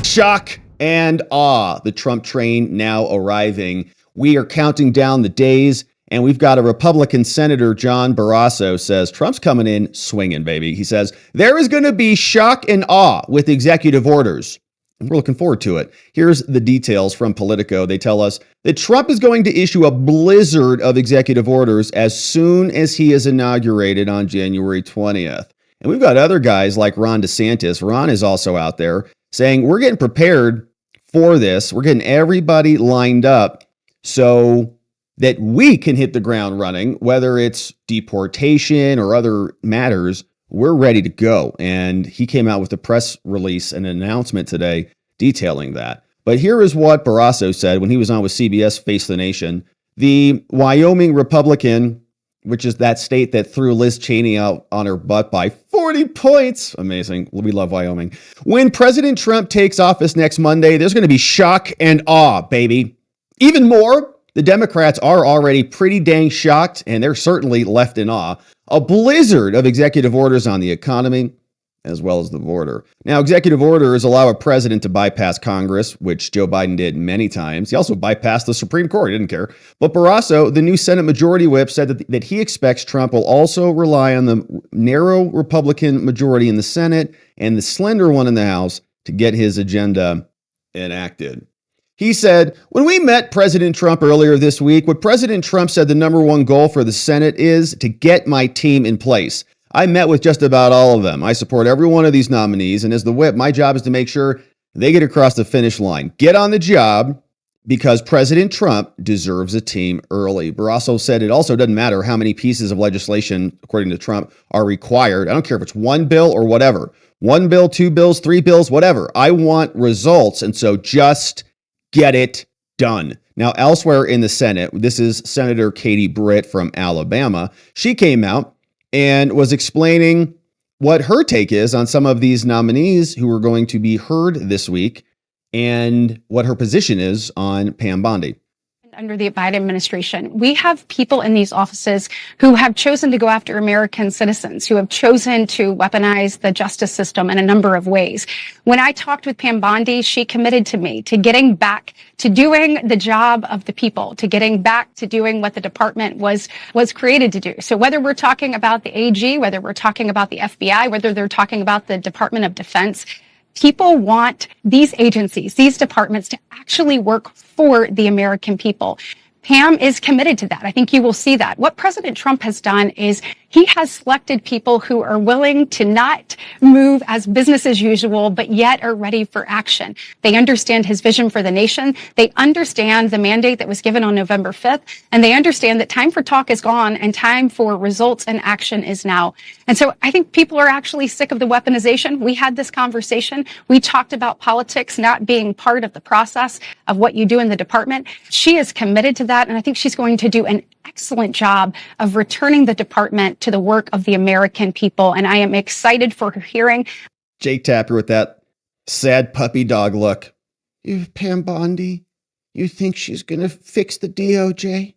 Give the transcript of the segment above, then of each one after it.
Shock and awe. The Trump train now arriving. We are counting down the days, and we've got a Republican Senator, John Barrasso, says Trump's coming in swinging, baby. He says there is going to be shock and awe with executive orders. And we're looking forward to it. Here's the details from Politico. They tell us that Trump is going to issue a blizzard of executive orders as soon as he is inaugurated on January 20th. And we've got other guys like Ron DeSantis. Ron is also out there saying we're getting prepared for this. We're getting everybody lined up so that we can hit the ground running, whether it's deportation or other matters. We're ready to go. And he came out with a press release and an announcement today detailing that. But here is what Barrasso said when he was on with CBS Face the Nation. The Wyoming Republican, which is that state that threw Liz Cheney out on her butt by 40 points. Amazing. We love Wyoming. When President Trump takes office next Monday, there's going to be shock and awe, baby. Even more, the Democrats are already pretty dang shocked, and they're certainly left in awe. A blizzard of executive orders on the economy, as well as the border. Now, executive orders allow a president to bypass Congress, which Joe Biden did many times. He also bypassed the Supreme Court. He didn't care. But Barrasso, the new Senate Majority Whip, said that he expects Trump will also rely on the narrow Republican majority in the Senate and the slender one in the House to get his agenda enacted. He said, when we met President Trump earlier this week, what President Trump said the number one goal for the Senate is to get my team in place. I met with just about all of them. I support every one of these nominees. And as the whip, my job is to make sure they get across the finish line. Get on the job because President Trump deserves a team early. Barrasso said it also doesn't matter how many pieces of legislation, according to Trump, are required. I don't care if it's one bill or whatever. One bill, two bills, three bills, whatever. I want results. And so just get it done. Now, elsewhere in the Senate, this is Senator Katie Britt from Alabama. She came out and was explaining what her take is on some of these nominees who are going to be heard this week and what her position is on Pam Bondi. Under the Biden administration, we have people in these offices who have chosen to go after American citizens, who have chosen to weaponize the justice system in a number of ways. When I talked with Pam Bondi, she committed to me to getting back to doing the job of the people, to getting back to doing what the department was created to do. So whether we're talking about the AG, whether we're talking about the FBI, whether they're talking about the Department of Defense, people want these agencies, these departments to actually work for the American people. Pam is committed to that. I think you will see that. What President Trump has done is he has selected people who are willing to not move as business as usual, but yet are ready for action. They understand his vision for the nation. They understand the mandate that was given on November 5th, and they understand that time for talk is gone and time for results and action is now. And so I think people are actually sick of the weaponization. We had this conversation. We talked about politics not being part of the process of what you do in the department. She is committed to that, and I think she's going to do an excellent job of returning the department to the work of the American people. And I am excited for her hearing. Jake Tapper with that sad puppy dog look. You, Pam Bondi, you think she's going to fix the DOJ?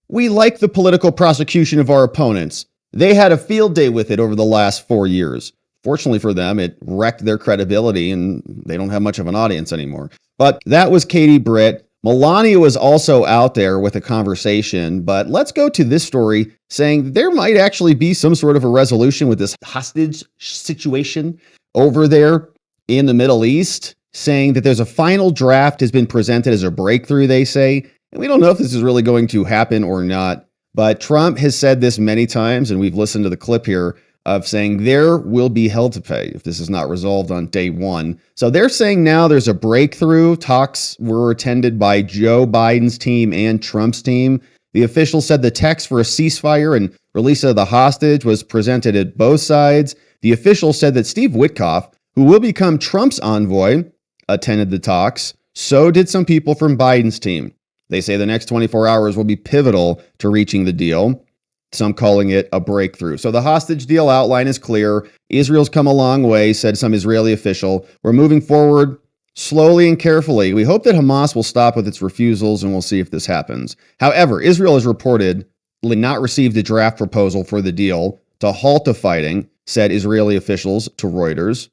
We like the political prosecution of our opponents. They had a field day with it over the last 4 years. Fortunately for them, it wrecked their credibility and they don't have much of an audience anymore. But that was Katie Britt. Melania was also out there with a conversation, but let's go to this story saying there might actually be some sort of a resolution with this hostage situation over there in the Middle East, saying that there's a final draft has been presented as a breakthrough, they say. And we don't know if this is really going to happen or not, but Trump has said this many times, and we've listened to the clip here of saying there will be hell to pay if this is not resolved on day one. So they're saying now there's a breakthrough. Talks were attended by Joe Biden's team and Trump's team. The official said the text for a ceasefire and release of the hostage was presented at both sides. The official said that Steve Witkoff, who will become Trump's envoy, attended the talks. So did some people from Biden's team. They say the next 24 hours will be pivotal to reaching the deal. Some calling it a breakthrough. So the hostage deal outline is clear. Israel's come a long way, said some Israeli official. We're moving forward slowly and carefully. We hope that Hamas will stop with its refusals, and we'll see if this happens. However, Israel has reportedly not received a draft proposal for the deal to halt the fighting, said Israeli officials to Reuters.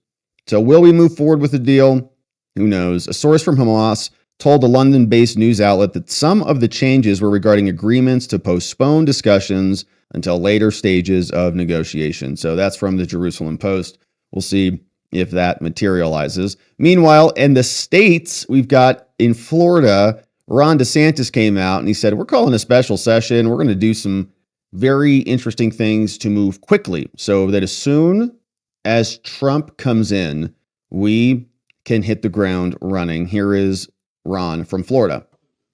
So will we move forward with the deal? Who knows? A source from Hamas told a London-based news outlet that some of the changes were regarding agreements to postpone discussions until later stages of negotiation. So that's from the Jerusalem Post. We'll see if that materializes. Meanwhile, in the States, we've got in Florida, Ron DeSantis came out and he said, we're calling a special session. We're going to do some very interesting things to move quickly so that as soon as Trump comes in, we can hit the ground running. Here is Ron from Florida.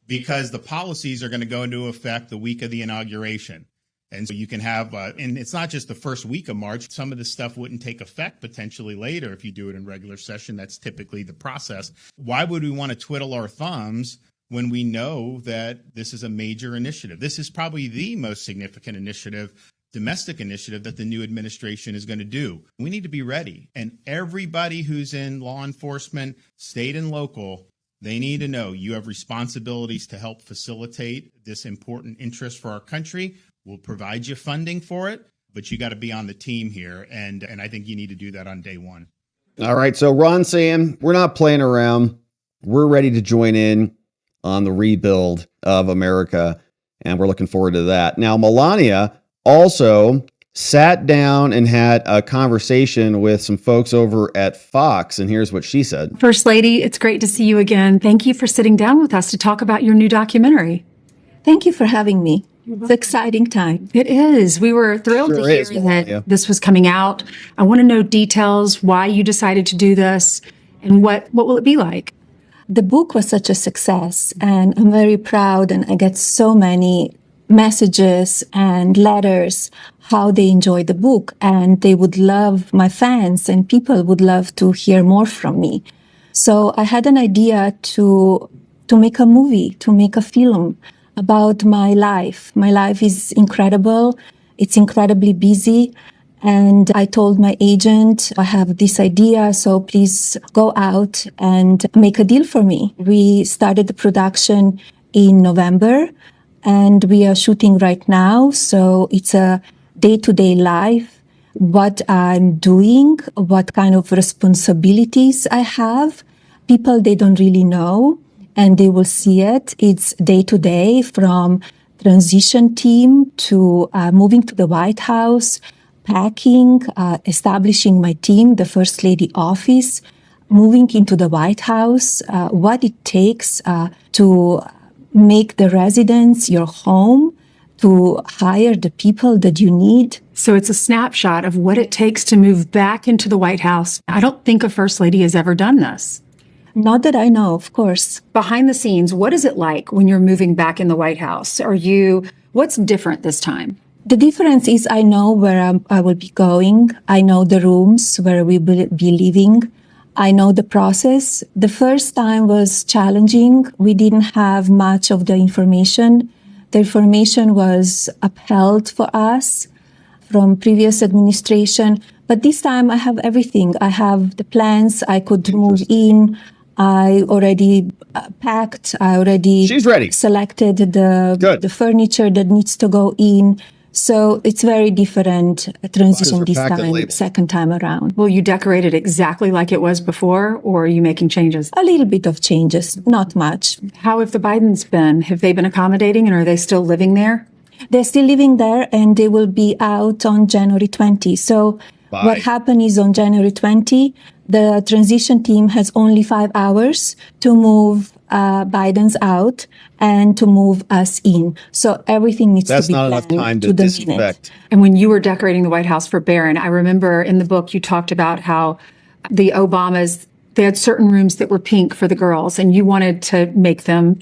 Because the policies are going to go into effect the week of the inauguration. And so you can have, and it's not just the first week of March. Some of this stuff wouldn't take effect potentially later if you do it in regular session. That's typically the process. Why would we want to twiddle our thumbs when we know that this is a major initiative? This is probably the most significant initiative, domestic initiative that the new administration is going to do. We need to be ready. And everybody who's in law enforcement, state and local, they need to know you have responsibilities to help facilitate this important interest for our country. We'll provide you funding for it, but you got to be on the team here. And I think you need to do that on day one. All right. So Ron saying we're not playing around. We're ready to join in on the rebuild of America. And we're looking forward to that. Now, Melania also sat down and had a conversation with some folks over at Fox. And here's what she said. First Lady, it's great to see you again. Thank you for sitting down with us to talk about your new documentary. Thank you for having me. It's an exciting time. It is. We were thrilled to hear that this was coming out. I want to know details, why you decided to do this, and what will it be like? The book was such a success, and I'm very proud, and I get so many messages and letters how they enjoy the book, and they would love, my fans and people would love to hear more from me. So I had an idea to make a movie, to make a film about my life. My life is incredible. It's incredibly busy. And I told my agent, I have this idea, so please go out and make a deal for me. We started the production in November and we are shooting right now. So it's a day-to-day life, what I'm doing, what kind of responsibilities I have. People, they don't really know. And they will see it. It's day to day from transition team to moving to the White House, packing, establishing my team, the First Lady office, moving into the White House, what it takes to make the residence your home, to hire the people that you need. So it's a snapshot of what it takes to move back into the White House. I don't think a First Lady has ever done this. Not that I know, of course. Behind the scenes, what is it like when you're moving back in the White House? What's different this time? The difference is I know where I will be going. I know the rooms where we will be living. I know the process. The first time was challenging. We didn't have much of the information. The information was upheld for us from previous administration. But this time I have everything. I have the plans. I could move in. I already packed. I already She's ready. Selected the furniture that needs to go in. So it's very different transition this time, second time around. Will you decorate it exactly like it was before, or are you making changes? A little bit of changes, not much. How have the Bidens been? Have they been accommodating, and are they still living there? They're still living there, and they will be out on January 20. So what happened is on January 20, the transition team has only 5 hours to move Biden's out and to move us in. So everything needs to be planned. That's not enough time to disinfect. And when you were decorating the White House for Barron, I remember in the book you talked about how the Obamas, they had certain rooms that were pink for the girls, and you wanted to make them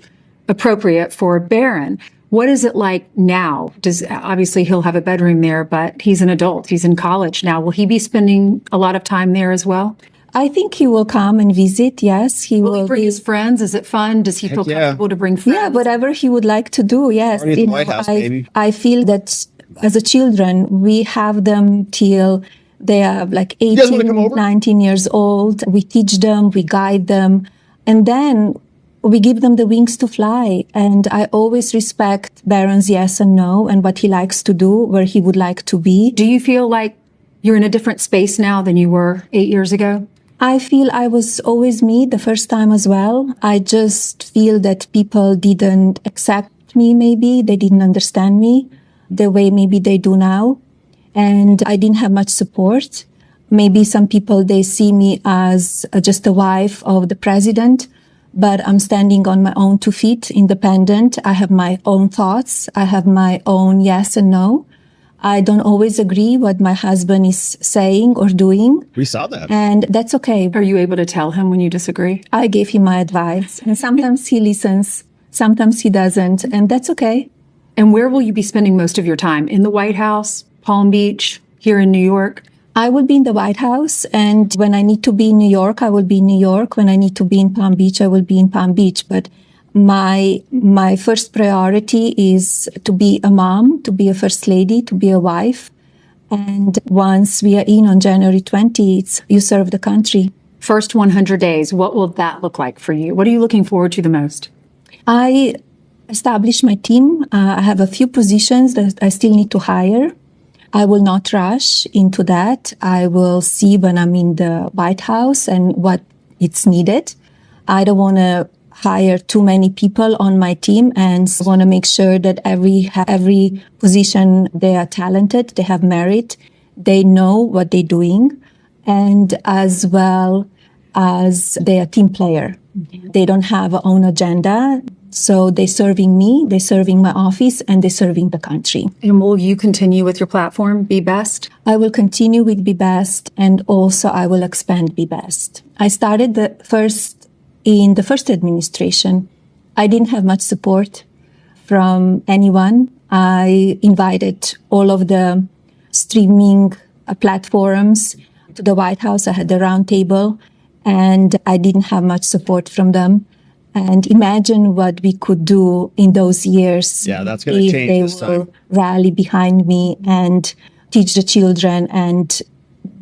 appropriate for Barron. What is it like now? Obviously he'll have a bedroom there, but he's an adult. He's in college now. Will he be spending a lot of time there as well? I think he will come and visit. Yes, will he bring his friends? Is it fun? Does he feel comfortable to bring friends? Yeah, whatever he would like to do. Yes, I feel that as a children we have them till they are like 18, 19 years old. We teach them, we guide them, and then we give them the wings to fly. And I always respect Barron's yes and no and what he likes to do, where he would like to be. Do you feel like You're in a different space now than you were 8 years ago? I feel I was always me the first time as well. I just feel that people didn't accept me, maybe. They didn't understand me the way maybe they do now. And I didn't have much support. Maybe some people, they see me as just a wife of the president, but I'm standing on my own 2 feet, independent. I have my own thoughts. I have my own yes and no. I don't always agree what my husband is saying or doing. We saw that. And that's okay. Are you able to tell him when you disagree? I gave him my advice, and sometimes he listens, sometimes he doesn't, and that's okay. And where will you be spending most of your time? In the White House, Palm Beach, here in New York? I will be in the White House, and when I need to be in New York, I will be in New York. When I need to be in Palm Beach, I will be in Palm Beach. But my first priority is to be a mom, to be a first lady, to be a wife. And once we are in on January 20th, you serve the country. First 100 days, what will that look like for you? What are you looking forward to the most? I established my team. I have a few positions that I still need to hire. I will not rush into that. I will see when I'm in the White House and what it's needed. I don't want to hire too many people on my team, and want to make sure that every position, they are talented, they have merit, they know what they're doing, and as well as they are team player. They don't have their own agenda. So they're serving me, they're serving my office, and they're serving the country. And will you continue with your platform, Be Best? I will continue with Be Best, and also I will expand Be Best. I started in the first administration. I didn't have much support from anyone. I invited all of the streaming platforms to the White House. I had the round table, and I didn't have much support from them. And imagine what we could do in those years. Yeah, that's going to change this if they will time. rally behind me and teach the children and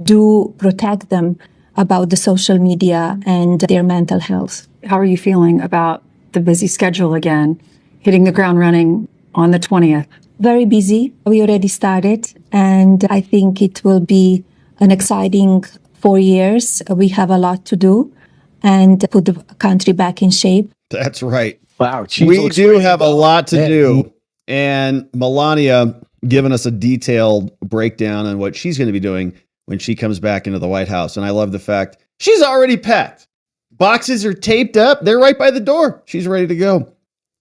do protect them about the social media and their mental health. How are you feeling about the busy schedule again, hitting the ground running on the 20th? Very busy. We already started, and I think it will be an exciting 4 years. We have a lot to do and put the country back in shape. That's right. Wow. We do have a lot to do. And Melania giving us a detailed breakdown on what she's going to be doing when she comes back into the White House. And I love the fact she's already packed. Boxes are taped up. They're right by the door. She's ready to go.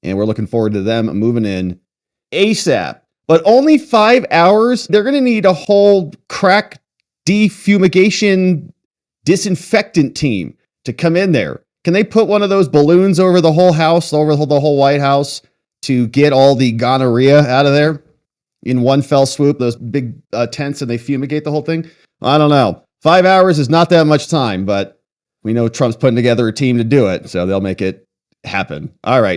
And we're looking forward to them moving in ASAP. But only 5 hours. They're going to need a whole crack defumigation disinfectant team to come in there. Can they put one of those balloons over the whole house, over the whole White House, to get all the gonorrhea out of there in one fell swoop? Those big tents, and they fumigate the whole thing? I don't know. 5 hours is not that much time, but we know Trump's putting together a team to do it, so they'll make it happen. All right.